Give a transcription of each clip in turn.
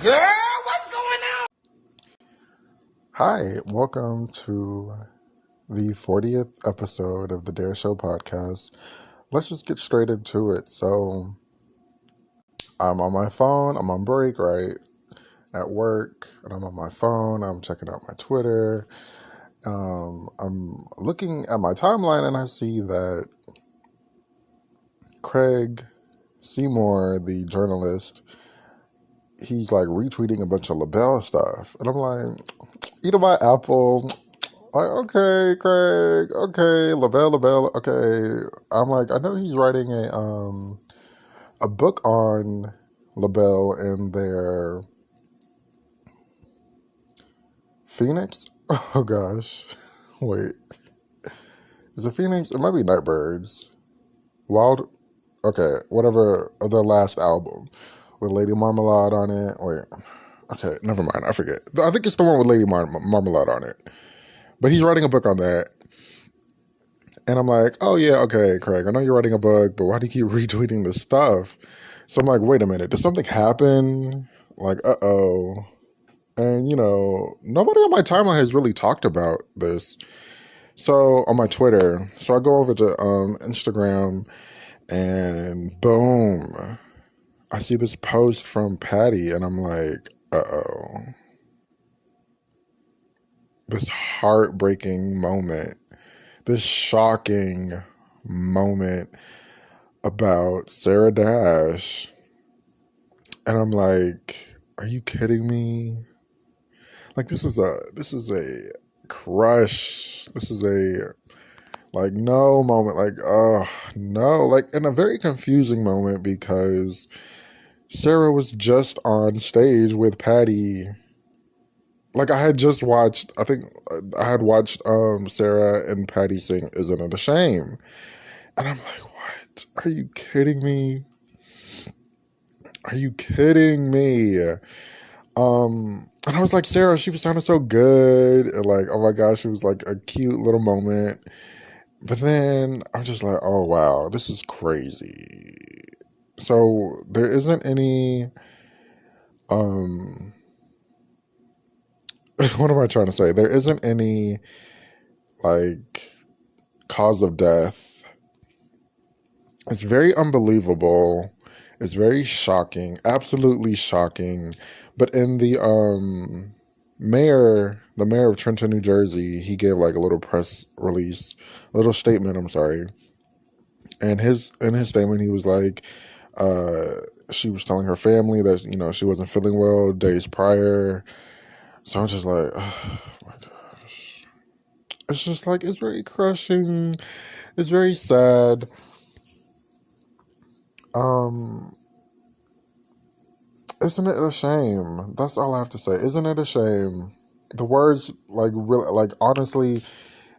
Girl, what's going on? Hi, welcome to the 40th episode of the Dare Show podcast. Let's just get straight into it. So, I'm on my phone, I'm on break, right? At work, and I'm on my phone, I'm checking out my Twitter. I'm looking at my timeline and I see that Craig Seymour, the journalist, he's like retweeting a bunch of LaBelle stuff. And I'm like, eat my apple. Like, okay, Craig, okay, LaBelle, okay. I'm like, I know he's writing a book on LaBelle and their Phoenix. Oh gosh, wait, is it Phoenix? It might be Nightbirds. Wild, okay, whatever of their last album with Lady Marmalade on it. Wait, okay, never mind, I forget. I think it's the one with Lady Marmalade on it. But he's writing a book on that. And I'm like, oh yeah, okay, Craig, I know you're writing a book, but why do you keep retweeting this stuff? So I'm like, wait a minute, did something happen? Like, uh-oh. And, nobody on my timeline has really talked about this. So on my Twitter, so I go over to Instagram and boom, I see this post from Patty and I'm like, uh-oh. This heartbreaking moment, this shocking moment about Sarah Dash. And I'm like, are you kidding me? Like this is a crush. This is a like no moment, like no, like in a very confusing moment because Sarah was just on stage with Patty. Like I had just watched, I think I had watched Sarah and Patty sing Isn't It a Shame? And I'm like, what? Are you kidding me? Are you kidding me? And I was like, Sarah, she was sounding so good. And like, oh my gosh, it was like a cute little moment. But then I'm just like, oh wow, this is crazy. So there isn't any, um, what am I trying to say? There isn't any like cause of death. It's very unbelievable. It's very shocking, absolutely shocking. But in the mayor of Trenton, New Jersey, he gave like a little press release, a little statement, I'm sorry. And in his statement he was like, she was telling her family that, she wasn't feeling well days prior. So I'm just like, oh my gosh. It's just like it's very crushing. It's very sad. Um Isn't it a shame? That's all I have to say. Isn't it a shame? The words, like, really, like, honestly,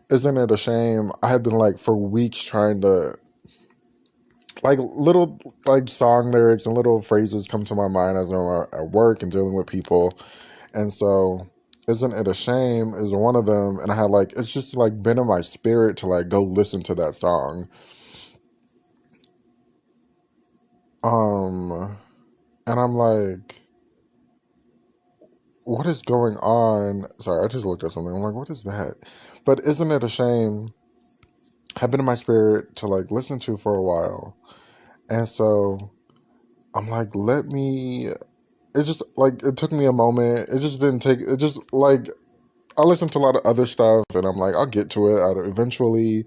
isn't it a shame? I had been, like, for weeks trying to, like, little, like, song lyrics and little phrases come to my mind as I'm at work and dealing with people. And so, isn't it a shame is one of them. And I had, like, it's just, like, been in my spirit to, like, go listen to that song. And I'm like, what is going on? Sorry, I just looked at something. I'm like, what is that? But isn't it a shame? Have been in my spirit to like listen to for a while. And so I'm like, let me. It just like, it took me a moment. It just didn't take, it just like, I listened to a lot of other stuff and I'm like, I'll get to it eventually.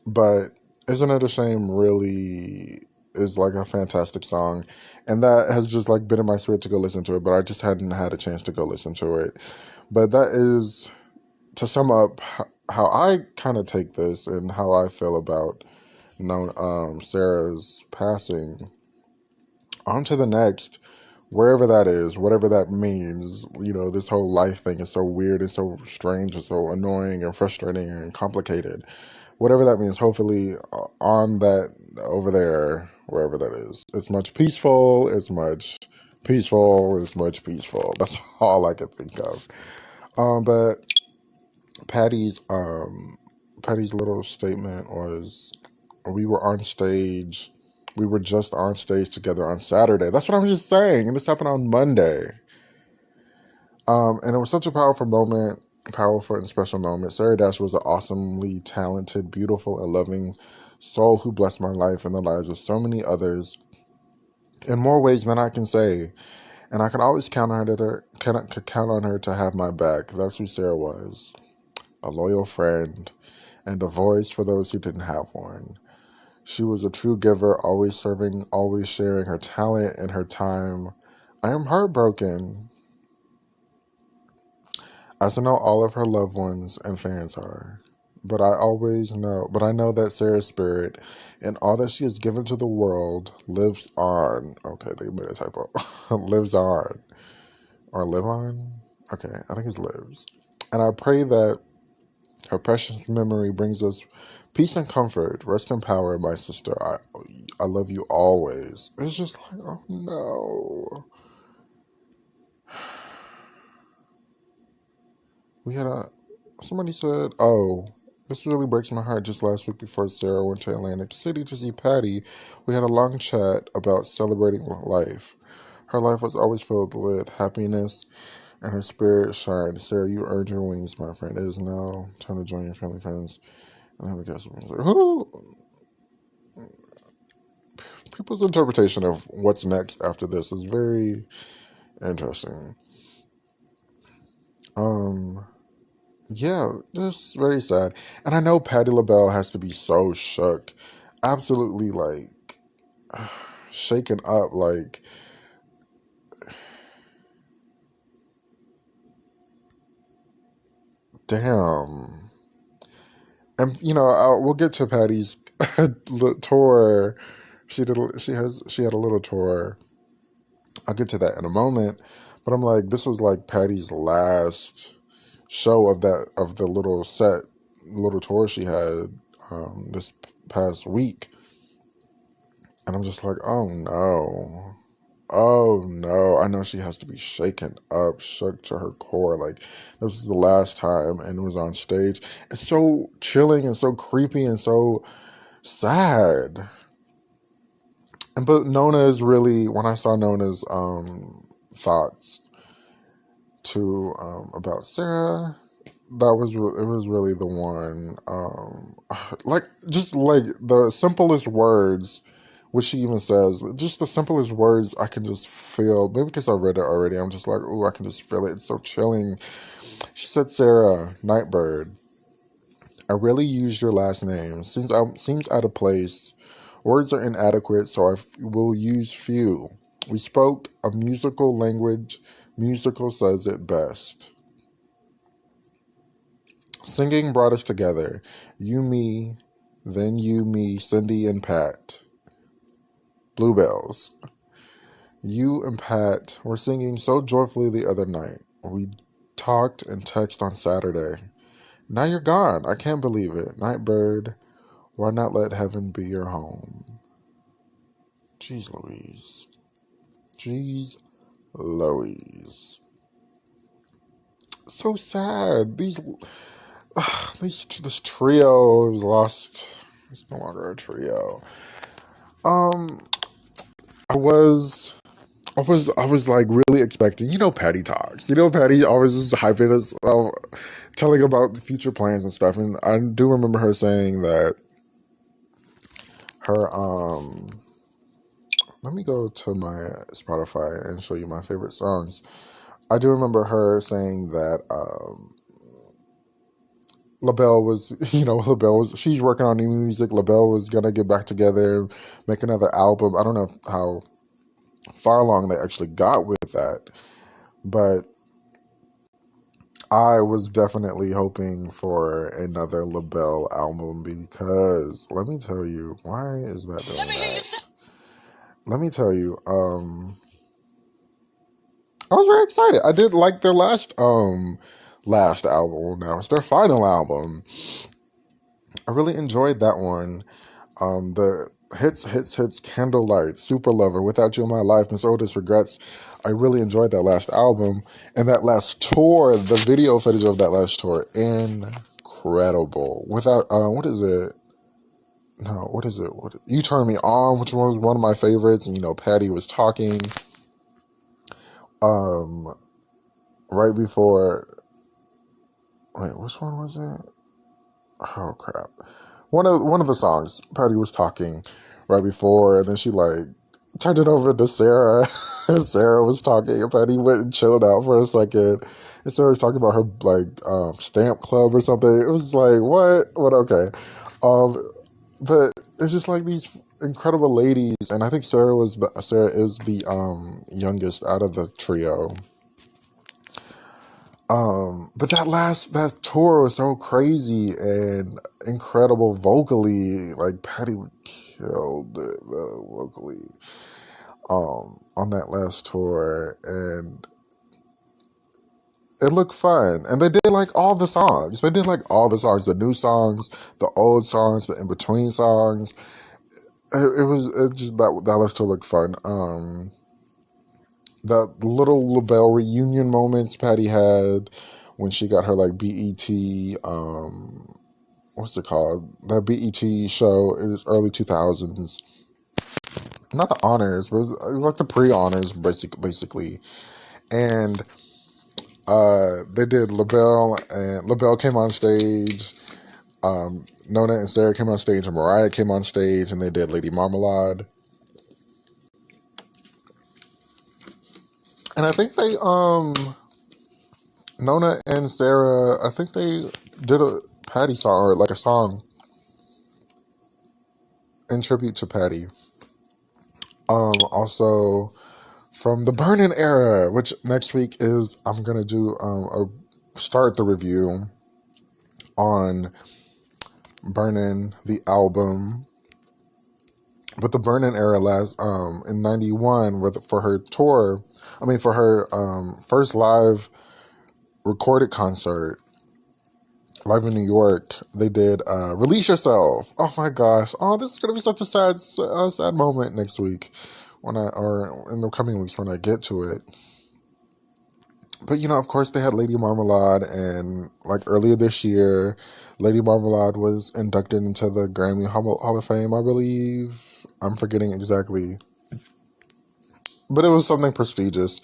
But isn't it a shame really is like a fantastic song. And that has just like been in my spirit to go listen to it, but I just hadn't had a chance to go listen to it. But that is, to sum up how I kind of take this and how I feel about Sarah's passing. On to the next, wherever that is, whatever that means. This whole life thing is so weird and so strange and so annoying and frustrating and complicated. Whatever that means, hopefully on that over there, wherever that is, it's much peaceful. It's much peaceful. It's much peaceful. That's all I could think of. But Patty's Patty's little statement was, we were on stage We were just on stage together on Saturday. That's what I'm just saying. And this happened on Monday. And it was such a powerful and special moment. Sarah Dash was an awesomely talented, beautiful, and loving soul who blessed my life and the lives of so many others in more ways than I can say. And I could always count on her to have my back. That's who Sarah was. A loyal friend and a voice for those who didn't have one. She was a true giver, always serving, always sharing her talent and her time. I am heartbroken, as I know all of her loved ones and fans are. But I know that Sarah's spirit and all that she has given to the world lives on. Okay, they made a typo. Lives on. Or live on? Okay, I think it's lives. And I pray that her precious memory brings us peace and comfort. Rest in power, my sister. I love you always. It's just like, oh no. Somebody said, oh, this really breaks my heart. Just last week before Sarah went to Atlantic City to see Patty, we had a long chat about celebrating life. Her life was always filled with happiness, and her spirit shined. Sarah, you earned your wings, my friend. It is now time to join your family, friends, and have a guest. Who? People's interpretation of what's next after this is very interesting. Yeah, just very sad. And I know Patti LaBelle has to be so shook. Absolutely, like, shaken up, like, damn. And, we'll get to Patty's tour. She had a little tour. I'll get to that in a moment. But I'm like, this was like Patty's last show of the little tour she had this past week. And I'm just like, oh no. Oh no. I know she has to be shaken up, shook to her core. Like, this was the last time, and it was on stage. It's so chilling and so creepy and so sad. But Nona is really, when I saw Nona's thoughts to about Sarah, it was really the one, like, just like the simplest words, which she even says, just the simplest words I can just feel. Maybe because I read it already, I'm just like, oh, I can just feel it. It's so chilling. She said, Sarah, Nightbird, I really used your last name. Seems out of place. Words are inadequate, so I will use few. We spoke a musical language. Musical says it best. Singing brought us together. You, me, then you, me, Cindy, and Pat. Bluebells. You and Pat were singing so joyfully the other night. We talked and texted on Saturday. Now you're gone. I can't believe it. Nightbird, why not let heaven be your home? Jeez Louise. Jeez Louise. So sad. This trio is lost. It's no longer a trio. I was like really expecting, Patty talks. Patty always is hyping us, telling about future plans and stuff. And I do remember her saying that her, let me go to my Spotify and show you my favorite songs. I do remember her saying that, she's working on new music. LaBelle was gonna get back together, make another album. I don't know how far along they actually got with that, but I was definitely hoping for another LaBelle album because let me tell you, why is that doing that? Let me tell you, I was very excited. I did like their last album. Now it's their final album. I really enjoyed that one. The hits, Candlelight, Super Lover, Without You in My Life, Miss Otis, Regrets. I really enjoyed that last album. And that last tour, the video footage of that last tour, incredible. Without, what is it? no, what is it? You Turn Me On, which was one of my favorites. And, Patty was talking, um, right before, wait, which one was it? Oh crap. One of the songs, Patty was talking right before, and then she turned it over to Sarah, and Sarah was talking, and Patty went and chilled out for a second. And Sarah was talking about her stamp club or something. It was like, what? But okay. But it's just like these incredible ladies, and I think Sarah is the youngest out of the trio. But that tour was so crazy and incredible vocally. Like Patty killed it vocally on that last tour, and it looked fun. And they did all the songs. They did the new songs, the old songs, the in between songs. It just that last tour looked fun. That little LaBelle reunion moments Patty had when she got her BET, what's it called? That BET show. It was early 2000s. Not the honors, but it was like the pre-honors, basically. And they did LaBelle, and LaBelle came on stage. Nona and Sarah came on stage, and Mariah came on stage, and they did Lady Marmalade. And I think they Nona and Sarah, I think they did a Patty song, or a song in tribute to Patty. Also from the Burnin' era, which next week is, I'm gonna do start the review on Burnin' the album. But the Burnin' era last in '91 for her tour. For her first live recorded concert. Live in New York, they did Release Yourself. Oh my gosh. Oh, this is going to be such a sad moment next week or in the coming weeks when I get to it. But, of course, they had Lady Marmalade, and earlier this year, Lady Marmalade was inducted into the Grammy Hall of Fame, I believe. I'm forgetting exactly. But it was something prestigious.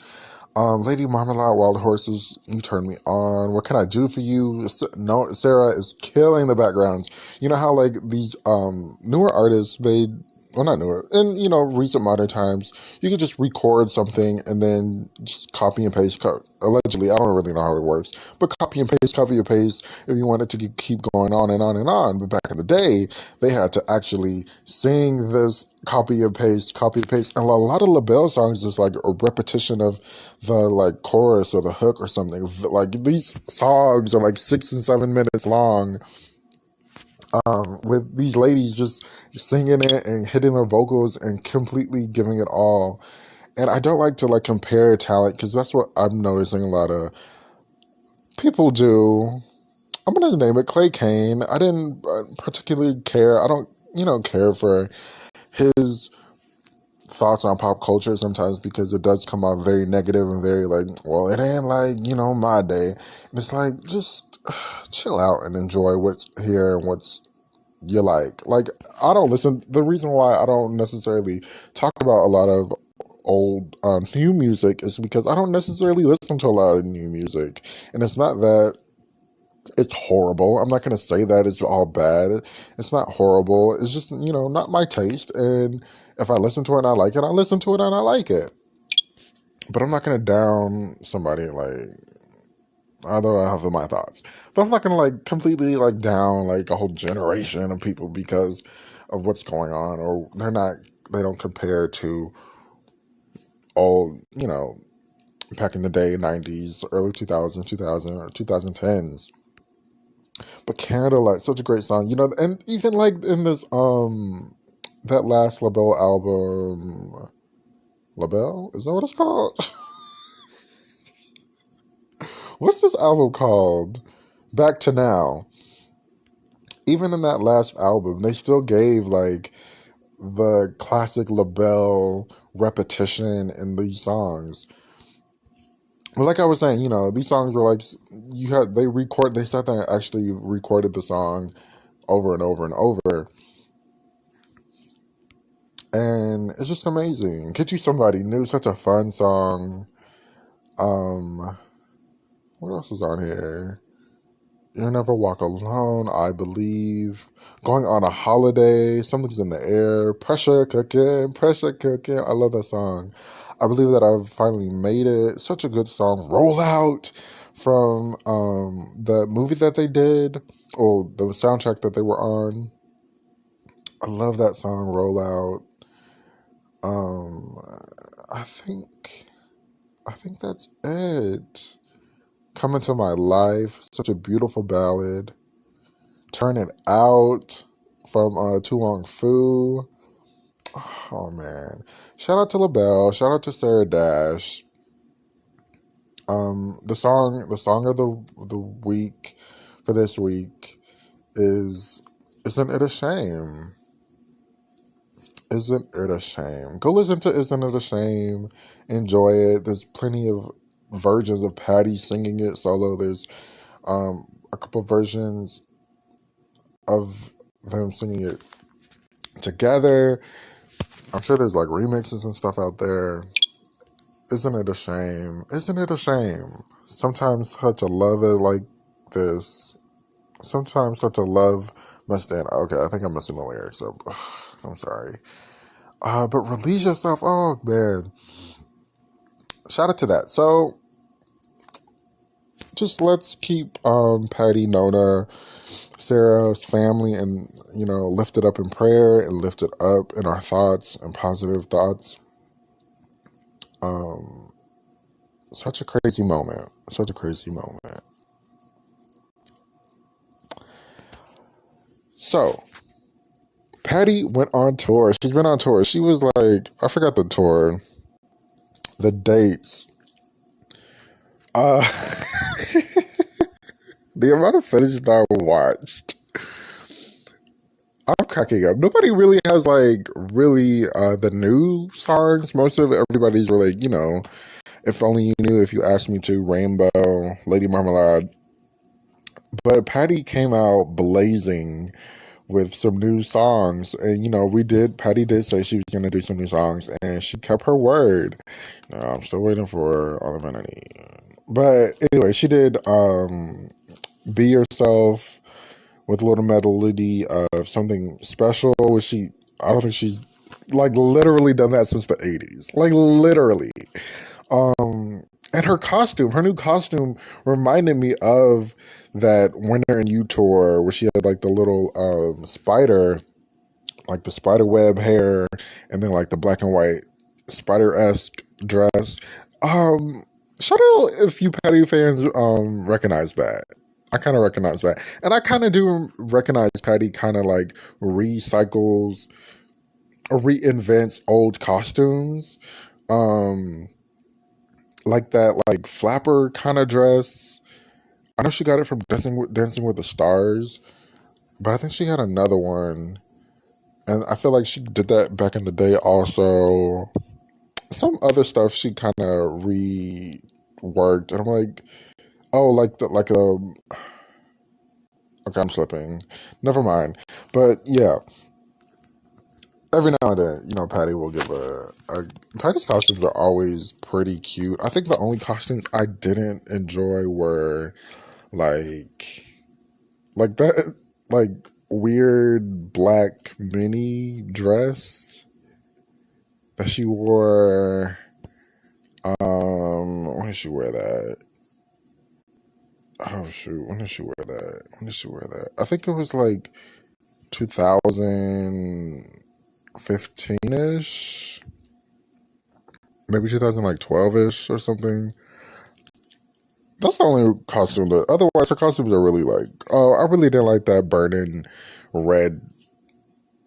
Lady Marmalade, Wild Horses, You Turn Me On, What Can I Do For You? No, Sarah is killing the backgrounds. You know how these newer artists, not newer, in recent modern times, you could just record something and then just copy and paste. Allegedly, I don't really know how it works, but copy and paste if you want it to keep going on and on and on. But back in the day, they had to actually sing this copy and paste. And a lot of LaBelle songs is a repetition of the chorus or the hook or something. These songs are 6 and 7 minutes long. With these ladies just singing it and hitting their vocals and completely giving it all. And I don't like to compare talent, because that's what I'm noticing a lot of people do. I'm going to name it Clay Kane. I didn't particularly care. I don't, care for his thoughts on pop culture sometimes, because it does come out very negative and very well, it ain't my day. And it's just chill out and enjoy what's here and what's you I don't listen. The reason why I don't necessarily talk about a lot of old new music is because I don't necessarily listen to a lot of new music. And it's not that it's horrible. I'm not going to say that it's all bad. It's not horrible. It's just, not my taste. And if I listen to it and I like it, I listen to it and I like it. But I'm not going to down somebody although I have my thoughts. But I'm not going to completely down a whole generation of people because of what's going on, or they don't compare to old, back in the day, 90s, early 2000s, or 2010s. But Canada, such a great song, and even in this, that last LaBelle album, LaBelle? Is that what it's called? What's this album called? Back to Now. Even in that last album, they still gave the classic LaBelle repetition in these songs. But like I was saying, these songs were they sat there and actually recorded the song over and over and over. And it's just amazing. Get You Somebody New, such a fun song. What else is on here? You'll Never Walk Alone, I Believe. Going on a Holiday, Something's in the Air. Pressure Cooking, Pressure Cooking. I love that song. I Believe That I've Finally Made It. Such a good song. Roll Out from the movie that they did, or the soundtrack that they were on. I love that song, Roll Out. I think that's it. Come Into My Life, such a beautiful ballad. Turn It Out from Tu Wong Fu. Oh man. Shout out to LaBelle. Shout out to Sarah Dash. The song of the week for this week is Isn't It a Shame? Isn't It a Shame? Go listen to Isn't It a Shame. Enjoy it. There's plenty of versions of Patty singing it solo. There's a couple versions of them singing it together. I'm sure there's like remixes and stuff out there. Isn't it a shame? Isn't it a shame? Sometimes such a love is like this. Sometimes such a love must end. Okay, I think I'm missing the lyrics, so I'm sorry. But release yourself. Oh man, shout out to that. So just let's keep Patty, Nona, Sarah's family, and lifted up in prayer and lifted up in our thoughts and positive thoughts. Such a crazy moment. Such a crazy moment. So, Patty went on tour. She's been on tour. She was like, I forgot the tour, the dates. Uh, the amount of footage that I watched, I'm cracking up. Nobody really has like really the new songs. Most of everybody's really, If Only You Knew, If You Asked Me To, Rainbow, Lady Marmalade. But Patty came out blazing with some new songs. And, Patty did say she was going to do some new songs, and she kept her word. Now, I'm still waiting for All the Melody. But anyway, she did Be Yourself with a little melody of Something Special, which I don't think she's like literally done that since the 80s. Like literally. And her new costume reminded me of that Winter and You tour where she had like the little spider, like the spider web hair, and then like the black and white spider-esque dress. Shout out if you Patty fans recognize that. I kind of recognize that. And I kind of do recognize Patty kind of like recycles or reinvents old costumes. Like that like flapper kind of dress. I know she got it from Dancing with the Stars, but I think she had another one. And I feel like she did that back in the day also. Some other stuff she kind of reworked. And I'm like, oh, okay, I'm slipping. Never mind. But yeah, every now and then, Patty will give Patty's costumes are always pretty cute. I think the only costumes I didn't enjoy were like that, like weird black mini dress that she wore. When did she wear that? Oh shoot, when did she wear that? I think it was like 2015-ish, maybe 2012-ish or something. That's the only costume that. Otherwise, her costumes are really like. Oh, I really didn't like that burning red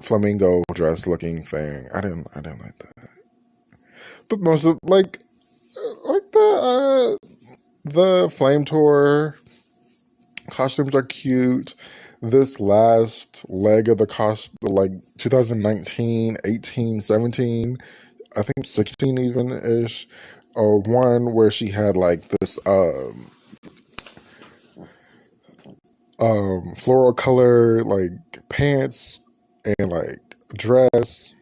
flamingo dress looking thing. I didn't like that. But most of like the Flame Tour costumes are cute. This last leg of the like 2019, 18, 17, I think 16 even ish, or one where she had like this floral color like pants and like dress.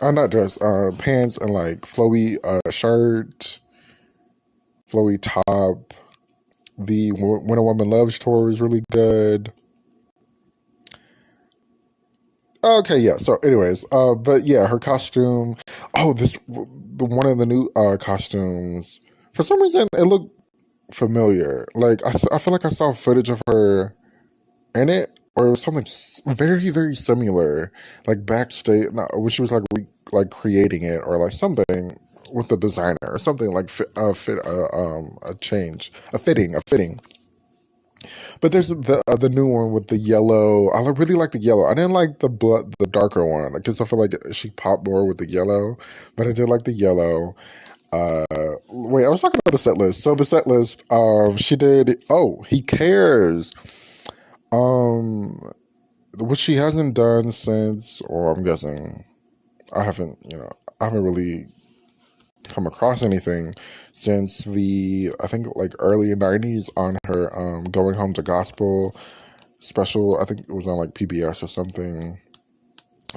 not dress, pants and like flowy shirt, flowy top. The When a Woman Loves tour is really good. Okay, yeah. So, anyways, but yeah, her costume. Oh, the one of the new costumes. For some reason, it looked familiar. Like I feel like I saw footage of her in it, or it was something very, very similar, like backstage, no, when she was like like creating it, or like something with the designer, or something like a change, a fitting. But there's the new one with the yellow. I really like the yellow. I didn't like the darker one because I feel like she popped more with the yellow, but I did like the yellow. Wait, I was talking about the set list. So the set list, she did. Oh, he cares. Um, which she hasn't done since, or I'm guessing I haven't really come across anything since I think like early '90s on her Going Home to Gospel special. I think it was on like PBS or something.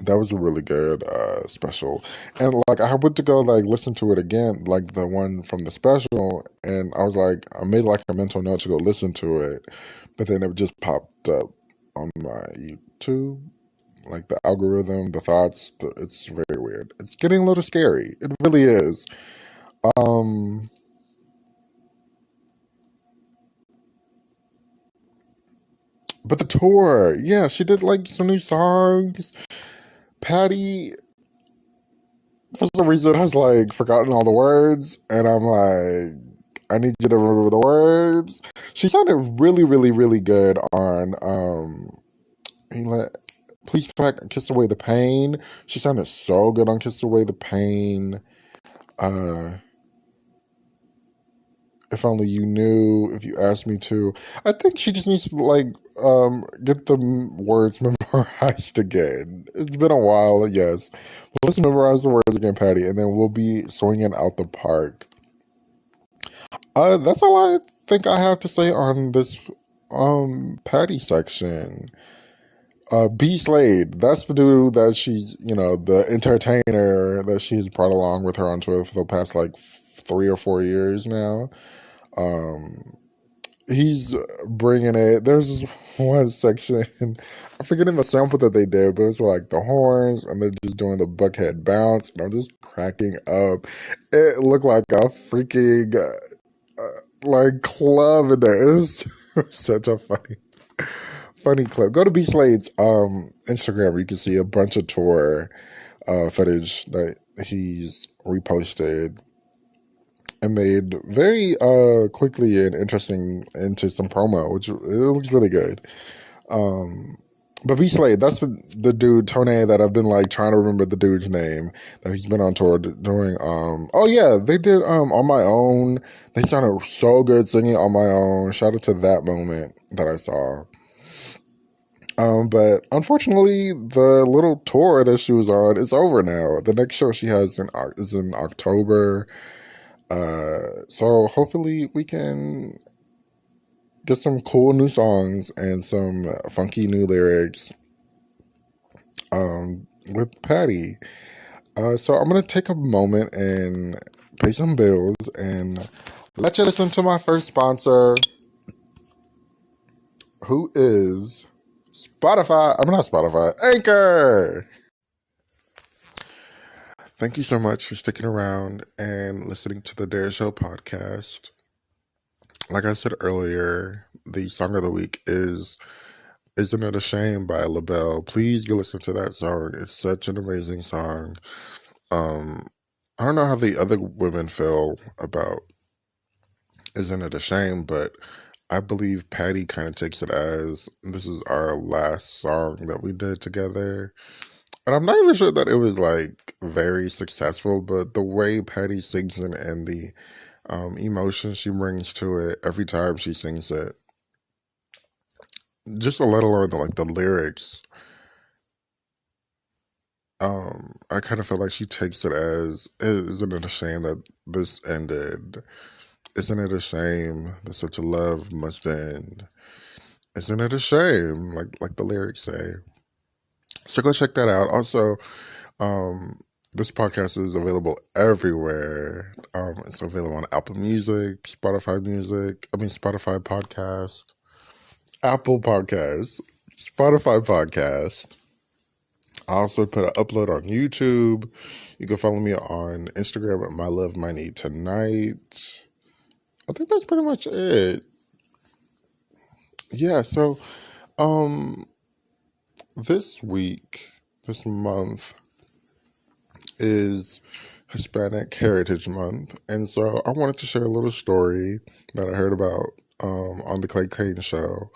That was a really good special, and like I went to go like listen to it again, like the one from the special, and I was like, I made like a mental note to go listen to it, but then it just popped up on my YouTube, like the algorithm, the thoughts. It's very weird. It's getting a little scary. It really is. Um, but the tour, yeah, she did like some new songs. Patty, for some reason, has like forgotten all the words, and I'm like, I need you to remember the words. She sounded really, really, really good on he let Please Pack Kiss Away the Pain. She sounded so good on Kiss Away the Pain. Uh if only you knew, if you asked me to. I think she just needs to like get the words memorized again. It's been a while, yes. Well, let's memorize the words again, Patty, and then we'll be swinging out the park. That's all I think I have to say on this Patty section. B Slade, that's the dude that she's, the entertainer that she's brought along with her on tour for the past like 3 or 4 years now. Um, he's bringing it. There's this one section, I'm forgetting the sample that they did, but it's like the horns, and they're just doing the buckhead bounce, and I'm just cracking up. It looked like a freaking like club in there. It was such a funny clip. Go to B Slade's Instagram. You can see a bunch of tour footage that he's reposted and made very quickly and interesting into some promo, which it looks really good. Um, but V Slade, that's the dude Tone that I've been like trying to remember the dude's name that he's been on tour doing. Oh yeah, they did On My Own. They sounded so good singing On My Own. Shout out to that moment that I saw. But unfortunately, the little tour that she was on is over now. The next show she has is in October. So hopefully we can get some cool new songs and some funky new lyrics with Patty. So I'm gonna take a moment and pay some bills and let you listen to my first sponsor, who is Spotify. I'm not Spotify, Anchor. Thank you so much for sticking around and listening to the Dare Show podcast. Like I said earlier, the song of the week is Isn't It a Shame by LaBelle. Please go listen to that song. It's such an amazing song. Um, I don't know how the other women feel about Isn't It a Shame, but I believe Patty kind of takes it as this is our last song that we did together. And I'm not even sure that it was like very successful, but the way Patty sings it and the emotion she brings to it every time she sings it, just a let alone like the lyrics, I kind of feel like she takes it as, isn't it a shame that this ended? Isn't it a shame that such a love must end? Isn't it a shame? Like the lyrics say. So go check that out. Also, um, This podcast is available everywhere. It's available on Apple Music, Spotify Podcast, Apple Podcast, Spotify Podcast. I also put an upload on YouTube. You can follow me on Instagram at My Love My Need Tonight. I think that's pretty much it. Yeah, so this month is Hispanic Heritage Month, and so I wanted to share a little story that I heard about on the Clay Kane show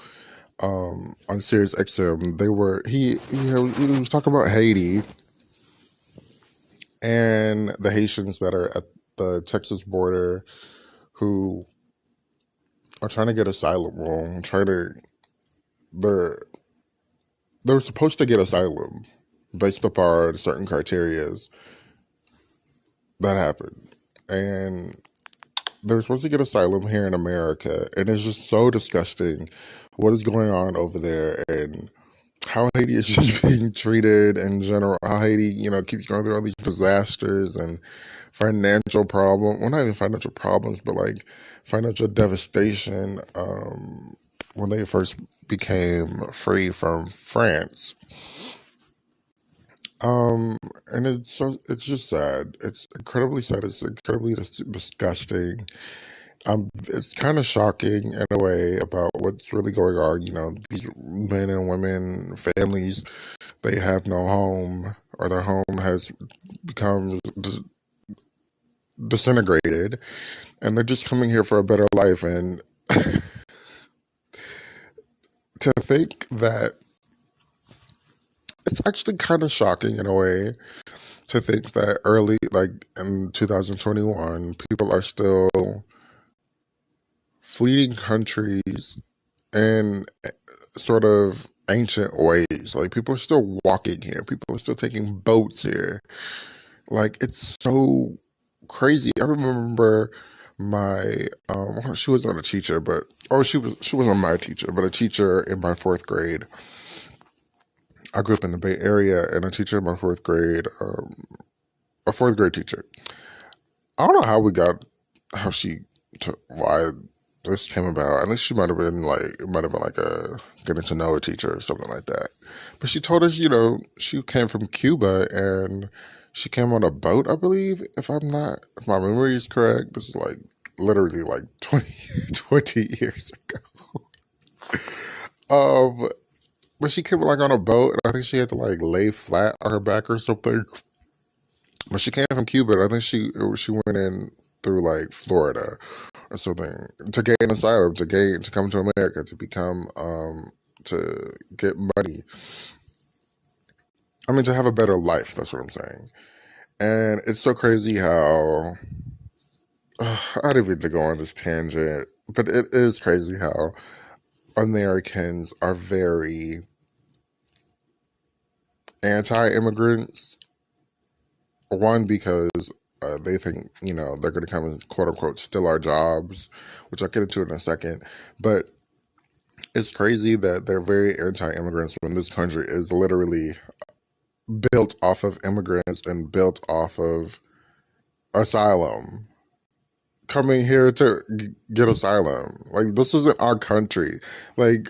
on Sirius XM. He was talking about Haiti and the Haitians that are at the Texas border who are trying to get asylum. Well, they're supposed to get asylum based upon certain criterias that happened, and they're supposed to get asylum here in America, and it's just so disgusting what is going on over there and how Haiti is just being treated in general. How Haiti, keeps going through all these disasters and financial problems. Well, not even financial problems, but like financial devastation. When they first became free from France. And it's just sad. It's incredibly sad. It's incredibly disgusting. It's kind of shocking in a way about what's really going on. These men and women, families, they have no home, or their home has become disintegrated, and they're just coming here for a better life. And to think that it's actually kind of shocking in a way to think that early, like in 2021, people are still fleeing countries in sort of ancient ways. Like, people are still walking here, people are still taking boats here. Like, it's so crazy. I remember my she was not a teacher, but she wasn't my teacher, but a teacher in my fourth grade. I grew up in the Bay Area, and a teacher in my fourth grade, a fourth grade teacher. I don't know why this came about. At least she might have been like a getting to know a teacher or something like that. But she told us, she came from Cuba, and she came on a boat, I believe, if my memory is correct. This is like literally like 20 years ago. But she came like on a boat, and I think she had to like lay flat on her back or something. But she came from Cuba, and I think she went in through like Florida or something to gain asylum, to come to America, to get money. I mean, to have a better life. That's what I'm saying. And it's so crazy how I didn't mean to go on this tangent, but it is crazy how Americans are very anti-immigrants. One, because they think, they're going to come and quote unquote steal our jobs, which I'll get into in a second. But it's crazy that they're very anti-immigrants when this country is literally built off of immigrants and built off of asylum. Coming here to get asylum. Like, this isn't our country. Like,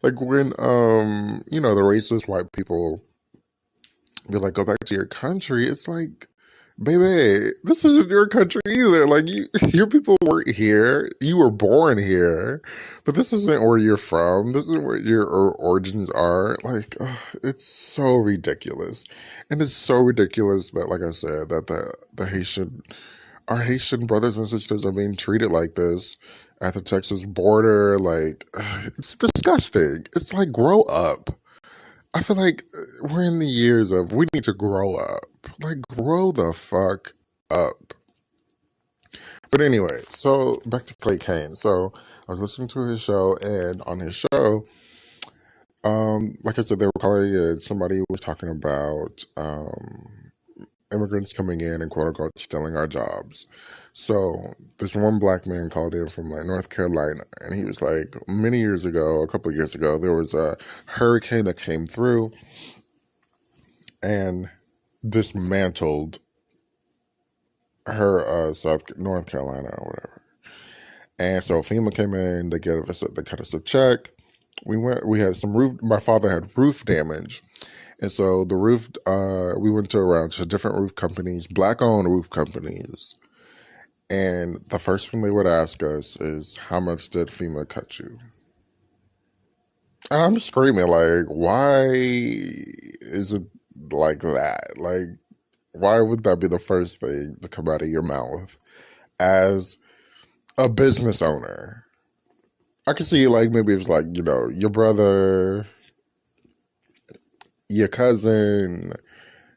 like when, the racist white people be like, go back to your country. It's like, baby, this isn't your country either. Like, your people weren't here. You were born here, but this isn't where you're from. This isn't where your origins are. Like, it's so ridiculous. And it's so ridiculous that, like I said, that our Haitian brothers and sisters are being treated like this at the Texas border. Like, it's disgusting. It's like, grow up. I feel like we're in the years of we need to grow up. Like, grow the fuck up. But anyway, so back to Clay Kane. So I was listening to his show, and on his show, like I said, they were calling it, somebody was talking about immigrants coming in and quote unquote stealing our jobs. So this one black man called in from like North Carolina, and he was like, a couple of years ago, there was a hurricane that came through, and dismantled her North Carolina or whatever. And so FEMA came in, they cut us a check. We had some roof, my father had roof damage. And so the roof, we went around to different roof companies, black owned roof companies. And the first thing they would ask us is, how much did FEMA cut you? And I'm screaming, like, why is it like that? Like, why would that be the first thing to come out of your mouth as a business owner? I could see, like, maybe it's like, your brother, your cousin,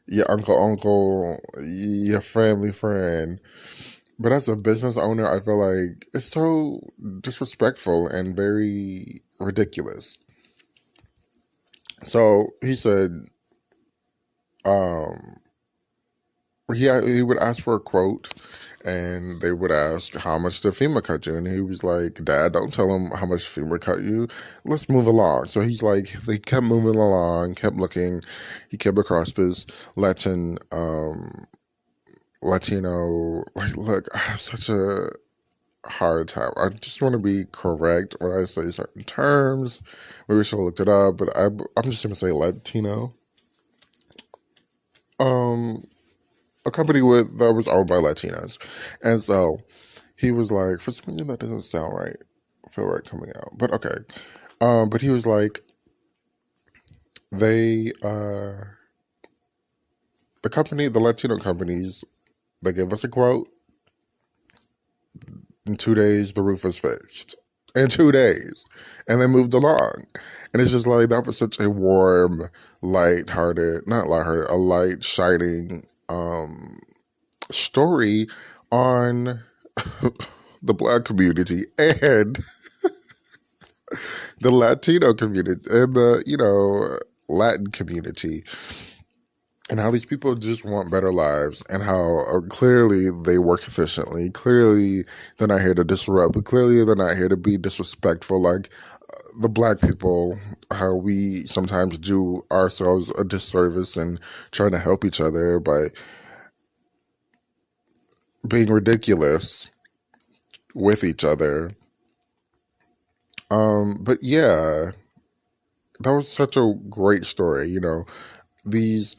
your uncle, your family friend. But as a business owner, I feel like it's so disrespectful and very ridiculous. So he said, he would ask for a quote, and they would ask, how much did FEMA cut you? And he was like, Dad, don't tell him how much FEMA cut you. Let's move along. So he's like, they kept moving along, kept looking. He came across this Latino, like, look, I have such a hard time. I just want to be correct when I say certain terms. Maybe we should have looked it up, but I'm just going to say Latino. A company that was owned by Latinos. And so he was like, for some reason that doesn't sound right, feel right coming out. But okay. But he was like, the Latino companies, they gave us a quote. In 2 days, the roof was fixed. In 2 days. And they moved along. And it's just like, that was such a warm, light-hearted, a light, shining story on the Black community and the Latino community and the, Latin community. And how these people just want better lives, and how clearly they work efficiently. Clearly they're not here to disrupt, but clearly they're not here to be disrespectful like the Black people, how we sometimes do ourselves a disservice and trying to help each other by being ridiculous with each other. But yeah, that was such a great story. These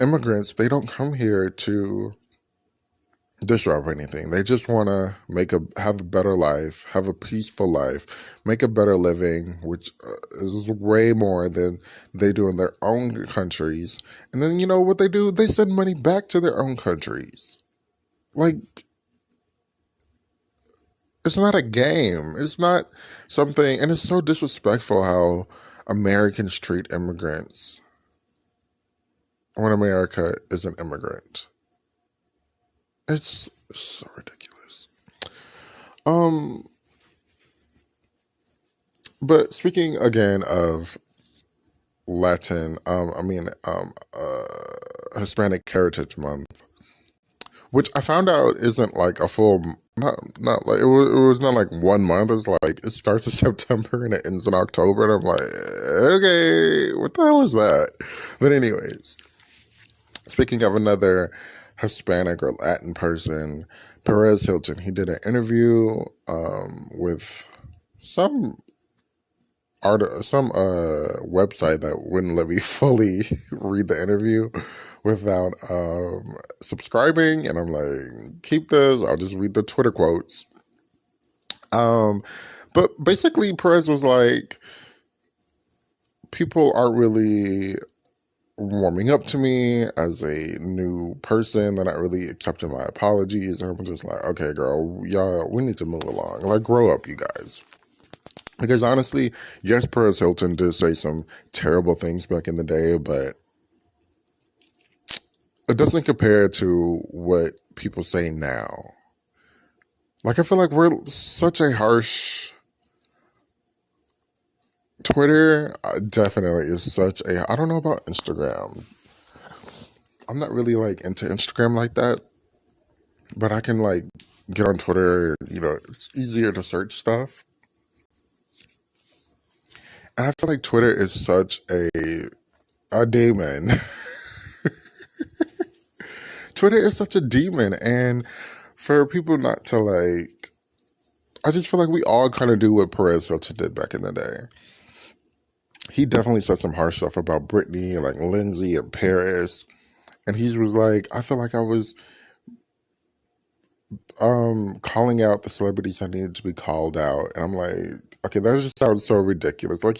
immigrants, they don't come here to disrupt anything. They just want to have a better life, have a peaceful life, make a better living, which is way more than they do in their own countries. And then what they do? They send money back to their own countries. Like, it's not a game. It's not something, and it's so disrespectful how Americans treat immigrants when America is an immigrant. It's so ridiculous. But speaking again of Latin, Hispanic Heritage Month, which I found out isn't like a full, not like, it was not like 1 month. It's like, it starts in September and it ends in October. And I'm like, okay, what the hell is that? But anyways, speaking of another Hispanic or Latin person, Perez Hilton, he did an interview with some website that wouldn't let me fully read the interview without subscribing, and I'm like, keep this, I'll just read the Twitter quotes. But basically Perez was like, people aren't really warming up to me as a new person. They're not really accepting my apologies. And I'm just like, okay, girl, y'all, we need to move along. Like, grow up, you guys. Because honestly, yes, Perez Hilton did say some terrible things back in the day, but it doesn't compare to what people say now. Like, I feel like we're such a harsh... Twitter definitely is such a... I don't know about Instagram. I'm not really, like, into Instagram like that. But I can, like, get on Twitter. It's easier to search stuff. And I feel like Twitter is such a demon. Twitter is such a demon, and for people not to like, I just feel like we all kind of do what Perez Hilton did back in the day. He definitely said some harsh stuff about Britney and like Lindsay and Paris, and he was like, I feel like I was calling out the celebrities that needed to be called out, and I'm like, okay, that just sounds so ridiculous. Like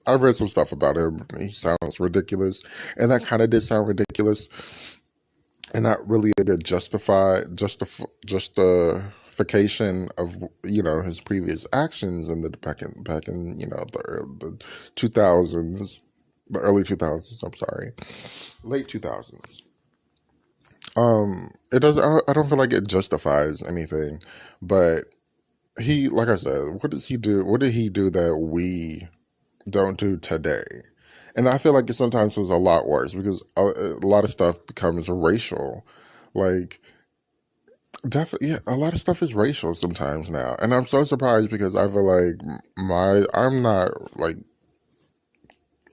I've read some stuff about him. He sounds ridiculous, and that kind of did sound ridiculous, and not really a good justification of his previous actions in the back in the 2000s, the early 2000s. I'm sorry, late 2000s. It doesn't. I don't feel like it justifies anything, but he, like I said, what does he do? What did he do that we don't do today? And I feel like it sometimes was a lot worse because a lot of stuff becomes racial. Like, definitely, yeah, a lot of stuff is racial sometimes now. And I'm so surprised because I feel like I'm not like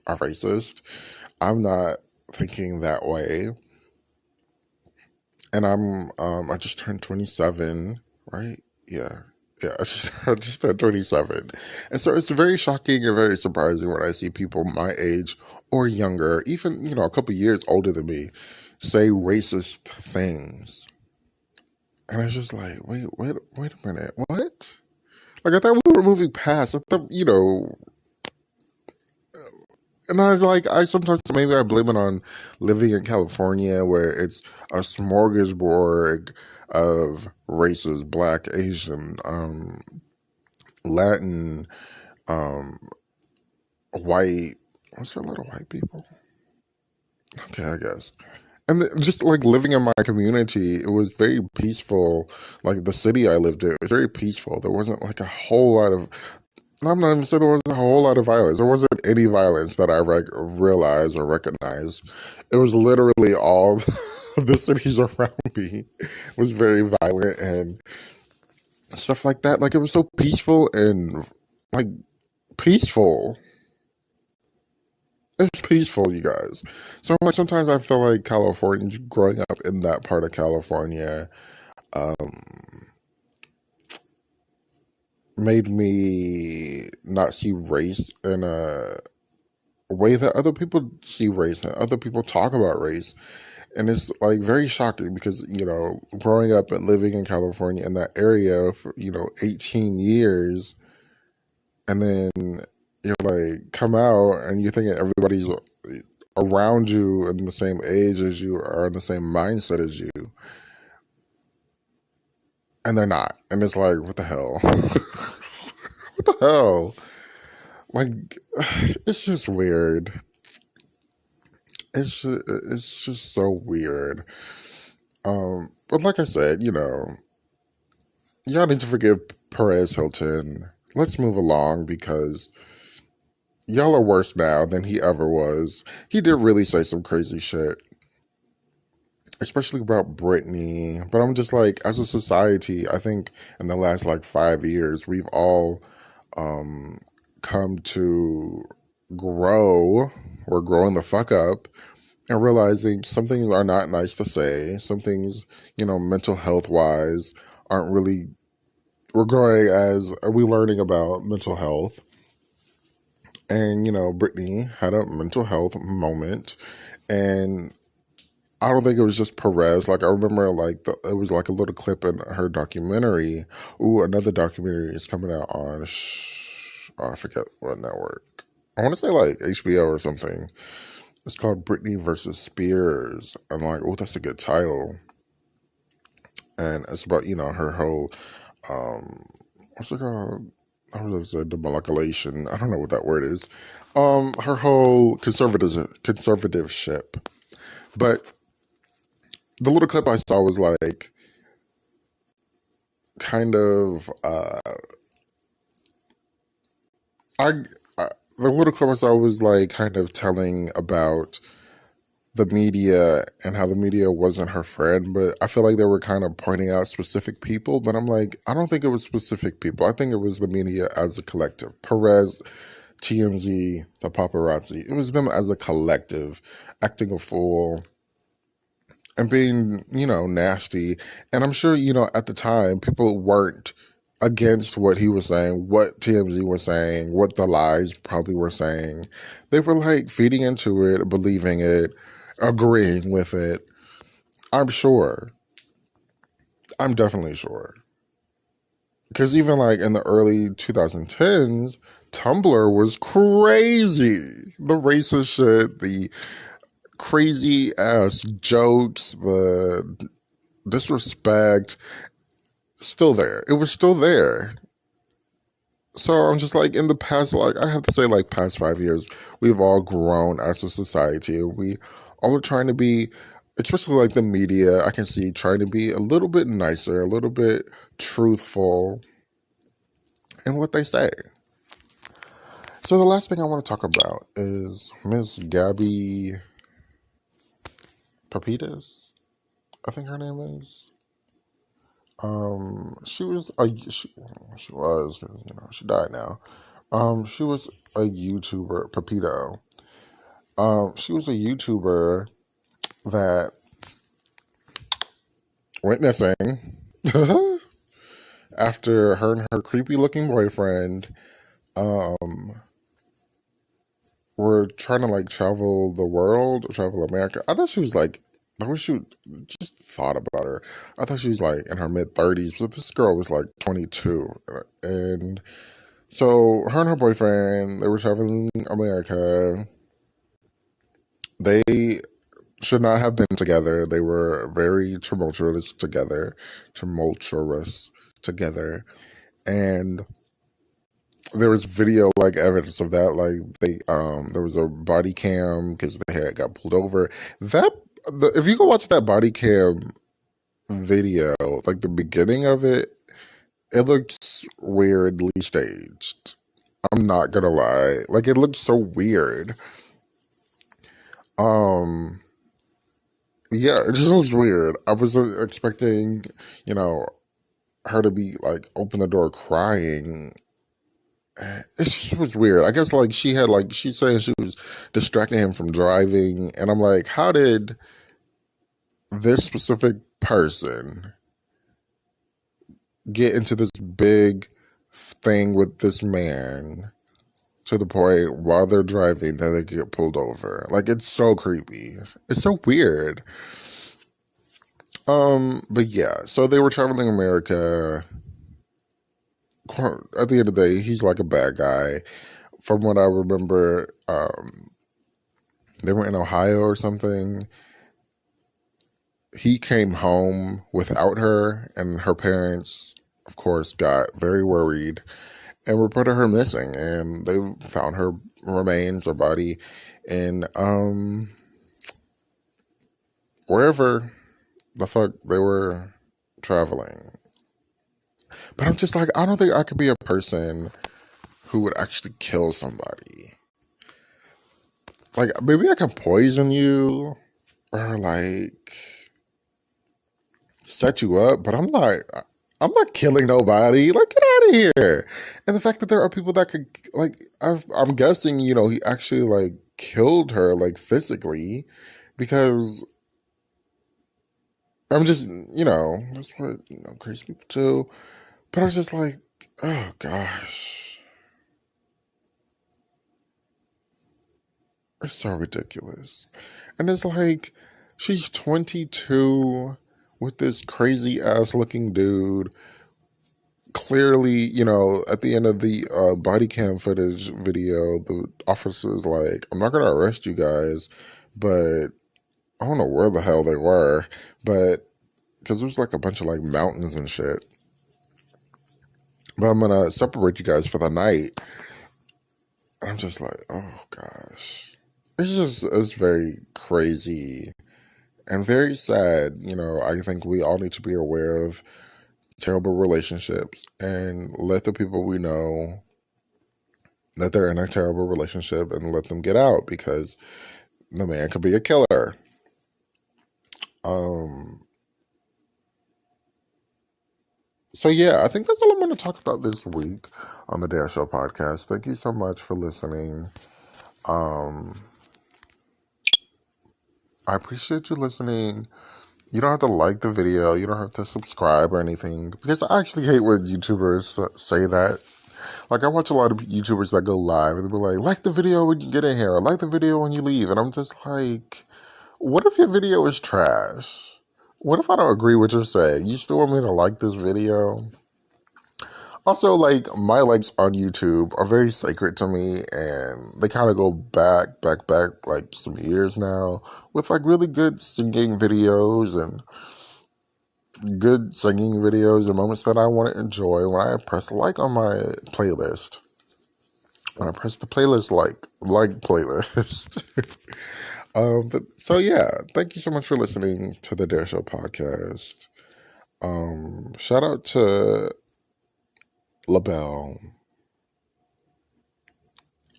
a racist. I'm not thinking that way. And I just turned 27, right? Yeah. Yeah, I just turned 27. And so it's very shocking and very surprising when I see people my age or younger, even, a couple years older than me, say racist things. And it's just like, wait a minute, what? Like, I thought we were moving past, I thought, and I sometimes, maybe I blame it on living in California where it's a smorgasbord of races, Black, Asian, Latin, um, white. Was there a lot of white people? Okay, I guess. And just like living in my community, it was very peaceful. Like the city I lived in, it was very peaceful. There wasn't like a whole lot of. I'm not even saying there wasn't a whole lot of violence. There wasn't any violence that I realized or recognized. It was literally all the cities around me was very violent and stuff like that. Like it was so peaceful and like peaceful. It's peaceful, you guys. So like sometimes I feel like California, growing up in that part of California, um, made me not see race in a way that other people see race and other people talk about race. And it's like very shocking because, growing up and living in California in that area for, 18 years, and then you're like, come out and you're thinking everybody's around you in the same age as you are in the same mindset as you, and they're not. And it's like, what the hell? What the hell? Like, it's just weird. It's just so weird. But like I said, y'all need to forgive Perez Hilton. Let's move along because y'all are worse now than he ever was. He did really say some crazy shit, especially about Britney. But I'm just like, as a society, I think in the last like 5 years, we've all come to grow. We're growing the fuck up and realizing some things are not nice to say. Some things, mental health wise, aren't really. We're growing as we learning about mental health. And, Britney had a mental health moment. And I don't think it was just Perez. Like, I remember, like, it was like a little clip in her documentary. Ooh, another documentary is coming out on, I forget what network. I want to say, like, HBO or something. It's called Britney versus Spears. I'm like, oh, that's a good title. And it's about, her whole, what's it called? I was going to say demolculation. I don't know what that word is. Her whole conservativeship. But the little clip I saw was like, kind of, the little clip I saw was like kind of telling about the media and how the media wasn't her friend, but I feel like they were kind of pointing out specific people, but I'm like, I don't think it was specific people. I think it was the media as a collective. Perez, TMZ, the paparazzi. It was them as a collective acting a fool and being, nasty. And I'm sure, at the time, people weren't against what he was saying, what TMZ was saying, what the lies probably were saying. They were like feeding into it, believing it, agreeing with it. I'm sure. I'm definitely sure. Because even like in the early 2010s, Tumblr was crazy. The racist shit, the crazy ass jokes, the disrespect, still there. It was still there. So I'm just like, in the past, like, I have to say, like, past 5 years, we've all grown as a society. We all are trying to be, especially like the media, I can see trying to be a little bit nicer, a little bit truthful in what they say. So the last thing I want to talk about is Miss Gabby Papitas, I think her name is. She was she was, she died now. She was a YouTuber, Pepito. She was a YouTuber that went missing after her and her creepy looking boyfriend were trying to like travel the world, travel America. I thought she was like, I wish you just thought about her. I thought she was like in her mid-30s, but this girl was like 22. And so her and her boyfriend, they were traveling America. They should not have been together. They were very tumultuous together. And there was video like evidence of that. Like there was a body cam because they had got pulled over. If you go watch that body cam video, like the beginning of it, it looks weirdly staged. I'm not gonna lie. Like it looks so weird. Yeah, it just looks weird. I was expecting, you know, her to be like open the door crying. It just was weird. I guess like she's saying she was distracting him from driving, and I'm like, how did this specific person get into this big thing with this man to the point while they're driving that they get pulled over? Like it's so creepy. It's so weird. But yeah, so they were traveling America. At the end of the day, he's like a bad guy. From what I remember, they were in Ohio or something. He came home without her, and her parents, of course, got very worried and reported her missing. And they found her remains or body in wherever the fuck they were traveling. But I'm just like, I don't think I could be a person who would actually kill somebody. Like maybe I can poison you or like set you up, but I'm not killing nobody. Like get out of here. And the fact that there are people that could like I'm guessing, he actually like killed her like physically because I'm just, that's what, crazy people do. But I was just like, oh gosh. It's so ridiculous. And it's like, she's 22 with this crazy ass looking dude. Clearly, at the end of the body cam footage video, the officer's like, I'm not going to arrest you guys, but I don't know where the hell they were, but because there's like a bunch of like mountains and shit. But I'm going to separate you guys for the night. And I'm just like, oh gosh. It's very crazy and very sad. I think we all need to be aware of terrible relationships and let the people we know that they're in a terrible relationship and let them get out because the man could be a killer. So yeah, I think that's all I'm going to talk about this week on the Dare Show podcast. Thank you so much for listening. I appreciate you listening. You don't have to like the video. You don't have to subscribe or anything. Because I actually hate when YouTubers say that. Like, I watch a lot of YouTubers that go live and they'll be like the video when you get in here, or like the video when you leave. And I'm just like, what if your video is trash? What if I don't agree with what you're saying? You still want me to like this video? Also, like, my likes on YouTube are very sacred to me, and they kind of go back, like, some years now, with, like, really good singing videos and moments that I want to enjoy when I press like on my playlist. When I press the playlist like playlist. So yeah, thank you so much for listening to the Dare Show podcast. Shout out to LaBelle.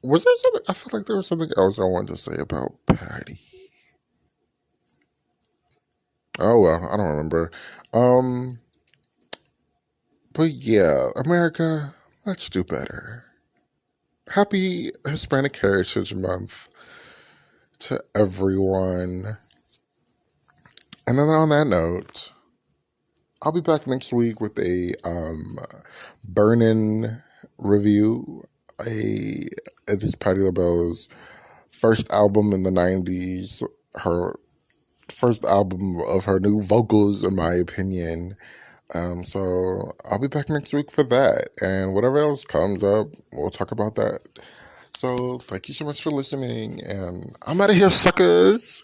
Was there something? I feel like there was something else I wanted to say about Patty. Oh well, I don't remember. Um, but yeah, America, let's do better. Happy Hispanic Heritage Month to everyone. And then on that note, I'll be back next week with a burn-in review. It is Patti LaBelle's first album in the 90s, her first album of her new vocals, in my opinion. So I'll be back next week for that. And whatever else comes up, we'll talk about that. So thank you so much for listening. And I'm out of here, suckers.